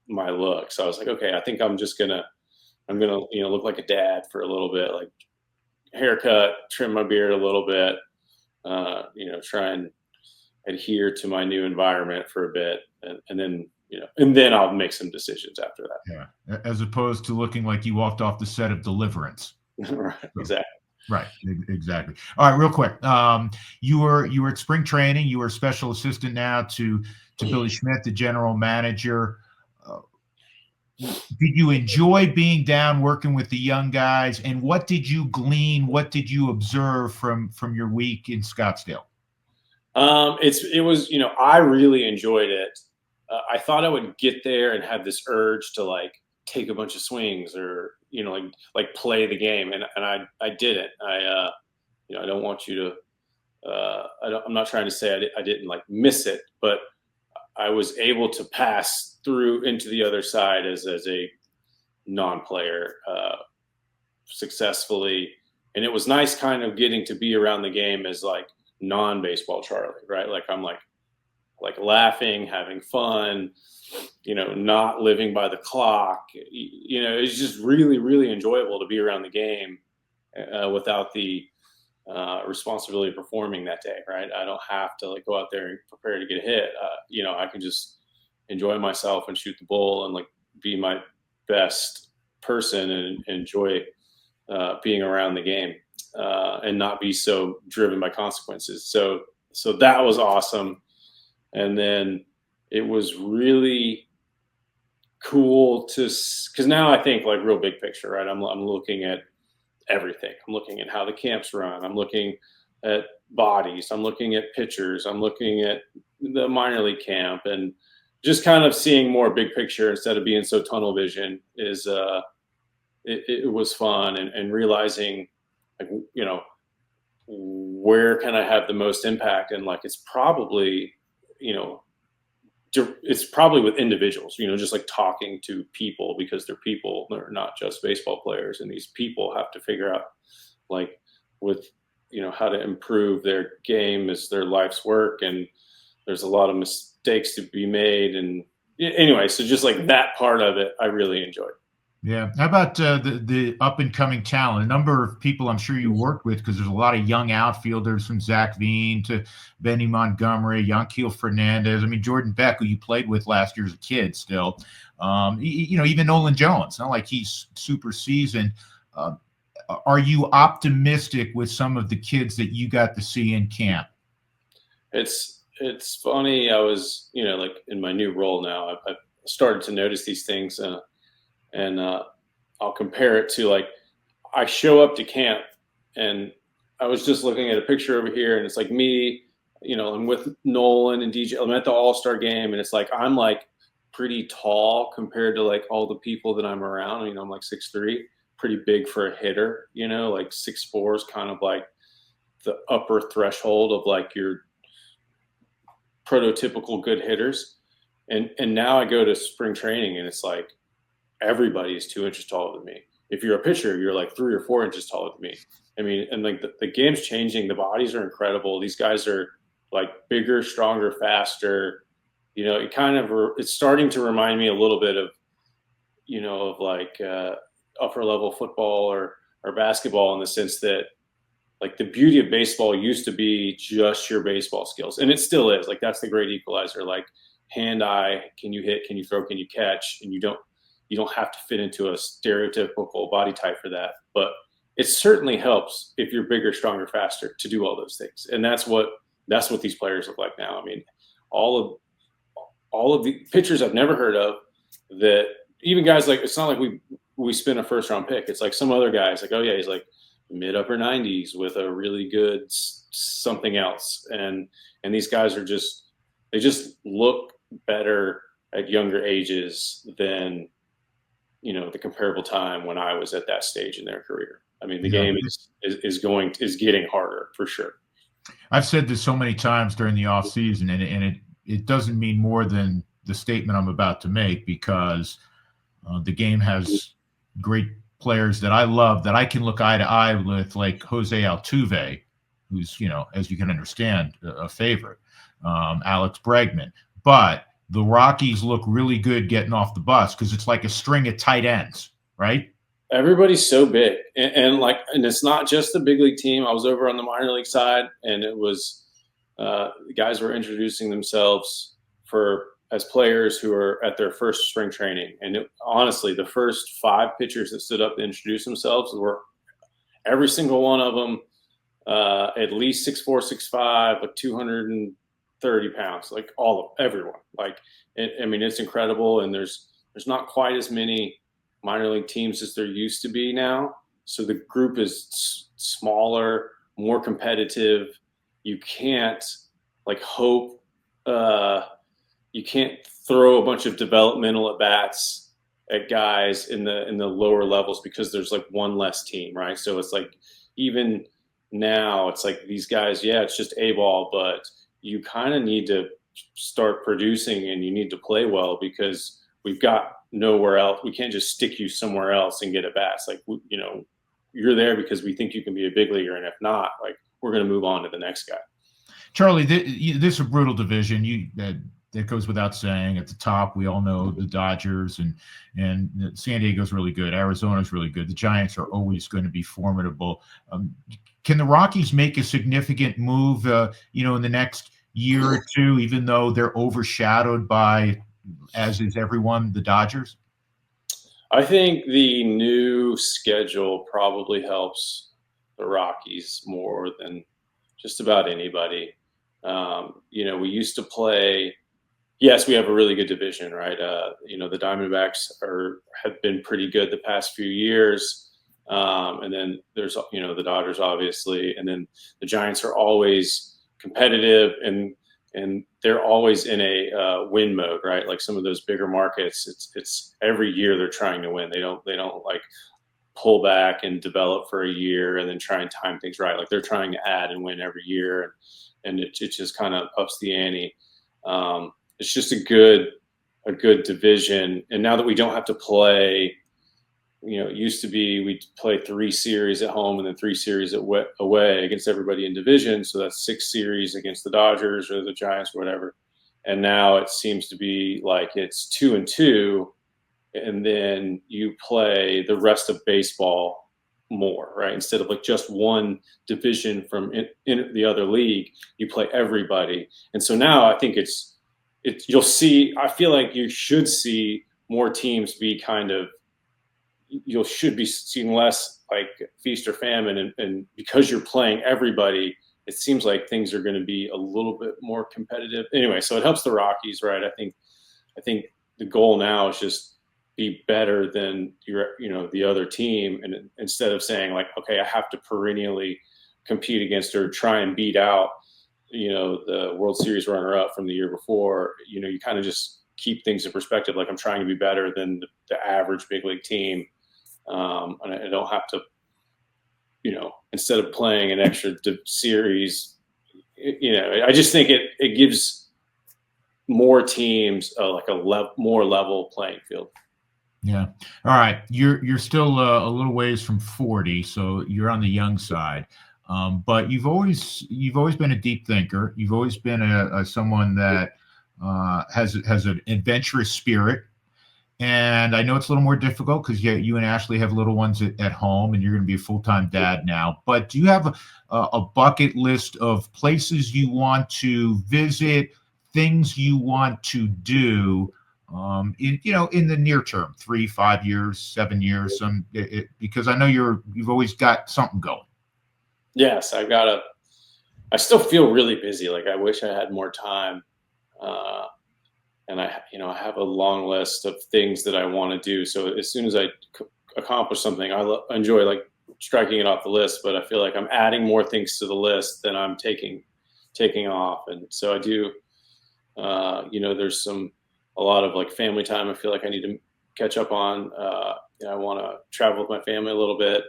my look. So I was like, okay, I think I'm just gonna I'm gonna look like a dad for a little bit, like haircut, trim my beard a little bit, try and adhere to my new environment for a bit, and then I'll make some decisions after that. Yeah, as opposed to looking like you walked off the set of Deliverance. Right, So, exactly. right, exactly. All right, real quick. You were at spring training. You were a special assistant now to Billy Schmidt, the general manager. Did you enjoy being down working with the young guys? And what did you glean? What did you observe from your week in Scottsdale? It was, I really enjoyed it. I thought I would get there and have this urge to like take a bunch of swings or like play the game, and I didn't. I don't want you to. I'm not trying to say I didn't like miss it, but I was able to pass through into the other side as a non-player successfully, and it was nice kind of getting to be around the game as like non-baseball Charlie, right? Like I'm like laughing, having fun, not living by the clock. It's just really, really enjoyable to be around the game without the responsibility of performing that day, right? I don't have to like go out there and prepare to get hit. I can just enjoy myself and shoot the bull and like be my best person and enjoy being around the game and not be so driven by consequences. So that was awesome. And then it was really cool because now I think like real big picture, right? I'm looking at everything. I'm looking at how the camps run. I'm looking at bodies. I'm looking at pitchers. I'm looking at the minor league camp, and just kind of seeing more big picture instead of being so tunnel vision is it was fun, and realizing like where can I have the most impact, and like it's probably with individuals, just like talking to people, because they're people, they're not just baseball players. And these people have to figure out like with, how to improve their game as their life's work. And there's a lot of mistakes to be made. And anyway, so just like that part of it, I really enjoyed. Yeah. How about the up and coming talent? A number of people I'm sure you worked with, because there's a lot of young outfielders from Zach Veen to Benny Montgomery, Yanquiel Fernandez. I mean, Jordan Beck, who you played with last year as a kid still. Even Nolan Jones, not like he's super seasoned. Are you optimistic with some of the kids that you got to see in camp? It's funny. I was, like in my new role now, I've started to notice these things. And I'll compare it to like, I show up to camp and I was just looking at a picture over here, and it's like me, I'm with Nolan and DJ. I'm at the All-Star game, and it's like I'm like pretty tall compared to like all the people that I'm around. I'm like 6'3", pretty big for a hitter. Like 6'4" is kind of like the upper threshold of like your prototypical good hitters. And now I go to spring training, and it's like everybody is 2 inches taller than me. If you're a pitcher, you're like 3 or 4 inches taller than me. I mean, and like the game's changing. The bodies are incredible. These guys are like bigger, stronger, faster. It's starting to remind me a little bit of, of like upper level football or basketball, in the sense that like the beauty of baseball used to be just your baseball skills. And it still is. Like that's the great equalizer. Like hand-eye, can you hit, can you throw, can you catch? And you don't have to fit into a stereotypical body type for that. But it certainly helps if you're bigger, stronger, faster to do all those things. And that's what these players look like now. I mean, all of the pitchers I've never heard of, that even guys like, it's not like we spin a first round pick. It's like some other guys like, oh yeah, he's like mid upper 90s with a really good something else. And these guys they just look better at younger ages than, the comparable time when I was at that stage in their career. I mean, the game is getting harder for sure. I've said this so many times during the off season, and it doesn't mean more than the statement I'm about to make, because the game has great players that I love, that I can look eye to eye with, like Jose Altuve, who's, as you can understand, a favorite, Alex Bregman. But the Rockies look really good getting off the bus, because it's like a string of tight ends, right? Everybody's so big, and it's not just the big league team. I was over on the minor league side, and it was the guys were introducing themselves for as players who are at their first spring training. And honestly, the first 5 pitchers that stood up to introduce themselves were every single one of them at least 6'4", 6'5", like 230 pounds, like everyone. Like, I mean, it's incredible, and there's not quite as many minor league teams as there used to be now. So the group is smaller, more competitive. You can't like hope. You can't throw a bunch of developmental at bats at guys in the lower levels because there's like one less team, right? So it's like even now it's like these guys, yeah, it's just A ball, but you kind of need to start producing and you need to play well because we've got nowhere else. We can't just stick you somewhere else and get at bats. Like, you know, you're there because we think you can be a big leaguer, and if not, like, we're going to move on to the next guy. Charlie, this is a brutal division. That goes without saying. At the top, we all know the Dodgers and San Diego's really good. Arizona's really good. The Giants are always going to be formidable. Can the Rockies make a significant move, in the next year or two, even though they're overshadowed by, as is everyone, the Dodgers? I think the new schedule probably helps the Rockies more than just about anybody. We used to play. Yes, we have a really good division, right? The Diamondbacks have been pretty good the past few years, and then there's the Dodgers, obviously, and then the Giants are always competitive and they're always in a win mode, right? Like some of those bigger markets, it's every year they're trying to win. They don't like pull back and develop for a year and then try and time things right. Like they're trying to add and win every year, and it just kind of ups the ante. It's just a good division. And now that we don't have to play, it used to be we'd play 3 series at home and then 3 series away against everybody in division. So that's 6 series against the Dodgers or the Giants or whatever. And now it seems to be like it's 2 and 2, and then you play the rest of baseball more, right? Instead of like just one division from in the other league, you play everybody. And so now I think you'll see, I feel like you should see more teams be you should be seeing less like feast or famine. And because you're playing everybody, it seems like things are going to be a little bit more competitive. Anyway, so it helps the Rockies, right? I think the goal now is just be better than the other team. And instead of saying like, okay, I have to perennially compete against or try and beat out, the World Series runner-up from the year before, you kind of just keep things in perspective. Like I'm trying to be better than the average big league team. And I don't have to, instead of playing an extra series, I just think it gives more teams like a more level playing field. Yeah. All right. You're still a little ways from 40, so you're on the young side. But you've always been a deep thinker. You've always been someone that has an adventurous spirit. And I know it's a little more difficult because you and Ashley have little ones at home, and you're going to be a full-time dad now. But do you have a bucket list of places you want to visit, things you want to do, in the near term, 3, 5 years, 7 years? Because I know you've always got something going. Yes, I still feel really busy. Like I wish I had more time. And I have a long list of things that I want to do. So as soon as I accomplish something, I enjoy like striking it off the list, but I feel like I'm adding more things to the list than I'm taking off. And so I do, there's a lot of like family time I feel like I need to catch up on. I want to travel with my family a little bit,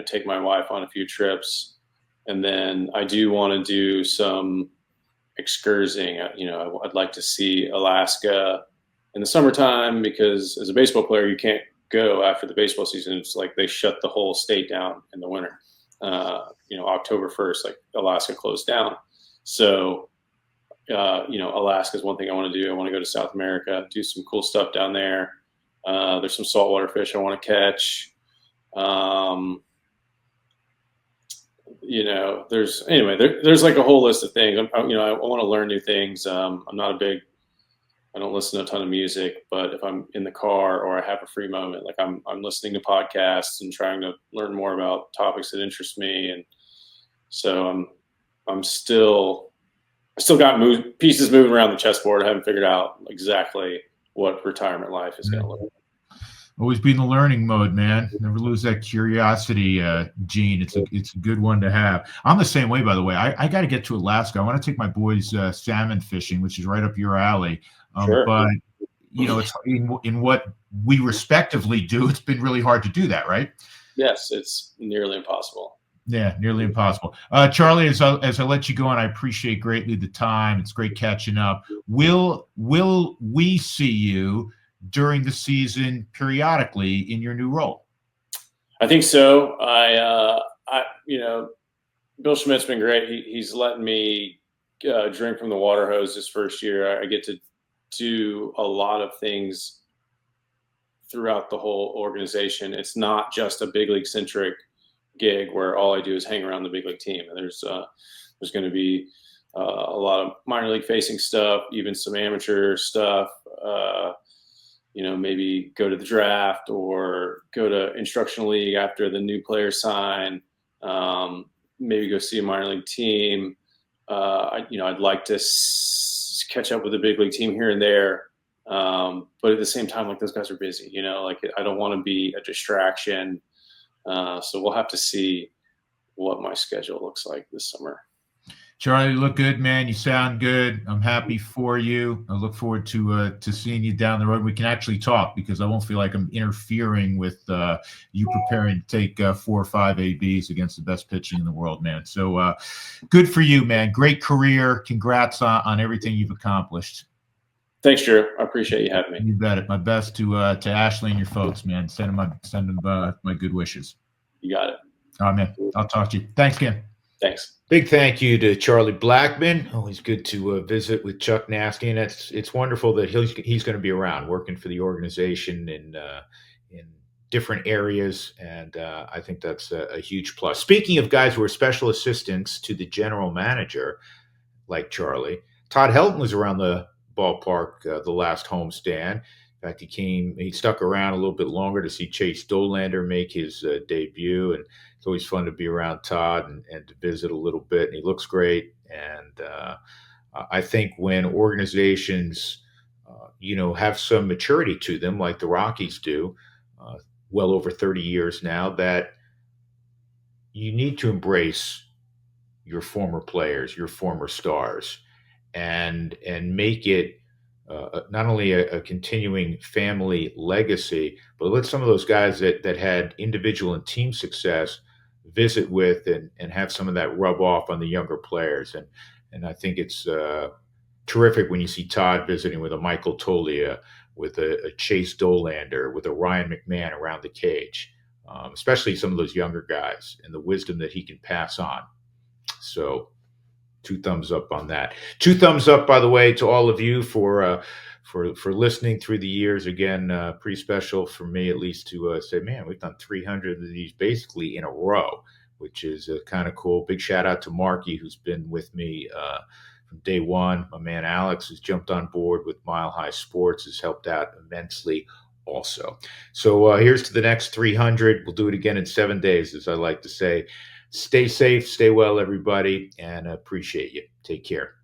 take my wife on a few trips. And then I do want to do some excursioning. I'd like to see Alaska in the summertime because as a baseball player, you can't go after the baseball season. It's like they shut the whole state down in the winter. October 1st, like Alaska closed down. So, Alaska is one thing I want to do. I want to go to South America, do some cool stuff down there. There's some saltwater fish I want to catch. Um, there's like a whole list of things. I want to learn new things. I don't listen to a ton of music, but if I'm in the car or I have a free moment, like I'm listening to podcasts and trying to learn more about topics that interest me. And so I'm still I still got pieces moving around the chessboard. I haven't figured out exactly what retirement life is going to look like. Always be in the learning mode, man. Never lose that curiosity gene. It's a good one to have. I'm the same way, by the way. I got to get to Alaska. I want to take my boys salmon fishing, which is right up your alley. Sure. But it's in what we respectively do. It's been really hard to do that, right? Yes, it's nearly impossible. Yeah, nearly impossible. Charlie, as I let you go, and I appreciate greatly the time. It's great catching up. Will we see you during the season periodically in your new role? I think so. Bill Schmidt's been great. He's letting me drink from the water hose this first year. I get to do a lot of things throughout the whole organization. It's not just a big league centric gig where all I do is hang around the big league team. And there's going to be a lot of minor league facing stuff, even some amateur stuff. Maybe go to the draft or go to instructional league after the new players sign. Maybe go see a minor league team. I'd like to catch up with the big league team here and there. But at the same time, like those guys are busy, I don't want to be a distraction. So we'll have to see what my schedule looks like this summer. Charlie, you look good, man. You sound good. I'm happy for you. I look forward to seeing you down the road. We can actually talk because I won't feel like I'm interfering with you preparing to take 4 or 5 ABs against the best pitching in the world, man. So good for you, man. Great career. Congrats on everything you've accomplished. Thanks, Drew. I appreciate you having me. You bet it. My best to Ashley and your folks, man. Send them my good wishes. You got it. All right, man. I'll talk to you. Thanks again. Thanks. Big thank you to Charlie Blackmon. Always good to visit with Chuck Nasty, and it's wonderful that he's going to be around working for the organization in different areas, and I think that's a huge plus. Speaking of guys who are special assistants to the general manager, like Charlie, Todd Helton was around the ballpark the last homestand. In fact, he stuck around a little bit longer to see Chase Dolander make his debut, and it's always fun to be around Todd and to visit a little bit. And he looks great. And I think when organizations, have some maturity to them, like the Rockies do, well over 30 years now, that you need to embrace your former players, your former stars, and make it not only a continuing family legacy, but let some of those guys that had individual and team success visit with and have some of that rub off on the younger players. And I think it's terrific when you see Todd visiting with a Michael Tolia, with a Chase Dolander, with a Ryan McMahon around the cage, especially some of those younger guys and the wisdom that he can pass on. So 2 thumbs up on that. 2 thumbs up, by the way, to all of you for listening through the years. Again, pretty special for me, at least, to say, man, we've done 300 of these basically in a row, which is kind of cool. Big shout out to Marky, who's been with me from day one. My man Alex has jumped on board with Mile High Sports, has helped out immensely also. So here's to the next 300. We'll do it again in 7 days, as I like to say. Stay safe, stay well, everybody, and appreciate you. Take care.